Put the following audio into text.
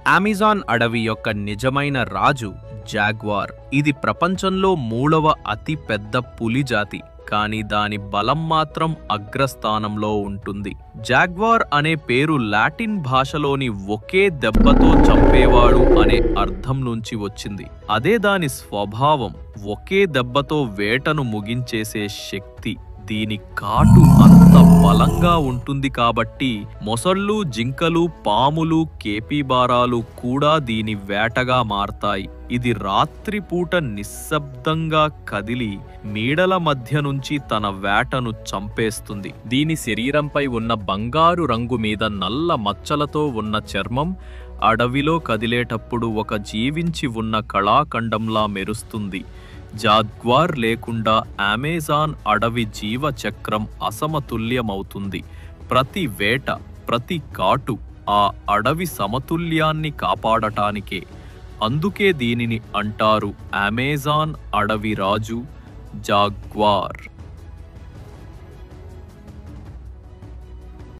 Amazon అడవి యొక్క నిజమైన రాజు జాగ్వార్. ఇది ప్రపంచంలో 3వ అతి పెద్ద పులి జాతి, కానీ దాని బలం మాత్రం అగ్రస్థానంలో ఉంటుంది. జాగ్వార్ అనే పేరు లాటిన్ భాషలోని ఒకే దెబ్బతో చంపేవాడు అనే అర్థం నుంచి వచ్చింది. అదే దాని స్వభావం, ఒకే దెబ్బతో వేటను ముగించేసే శక్తి. దీని కాటు అంత బలంగా ఉంటుంది కాబట్టి మొసళ్ళు, జింకలు, పాములు, కేపీబారాలు కూడా దీని వేటగా మారతాయి. ఇది రాత్రిపూట నిశ్శబ్దంగా కదిలి నీడల మధ్య నుంచి తన వేటను చంపేస్తుంది. దీని శరీరంపై ఉన్న బంగారు రంగు మీద నల్ల మచ్చలతో ఉన్న చర్మం అడవిలో కదిలేటప్పుడు ఒక జీవించి ఉన్న కళాఖండంలా మెరుస్తుంది. జాగ్వార్ లేకుండా అమెజాన్ అడవి జీవచక్రం అసమతుల్యమవుతుంది. ప్రతి వేట, ప్రతి కాటు ఆ అడవి సమతుల్యాన్ని కాపాడటానికే. అందుకే దీనిని అంటారు అమెజాన్ అడవి రాజు జాగ్వార్.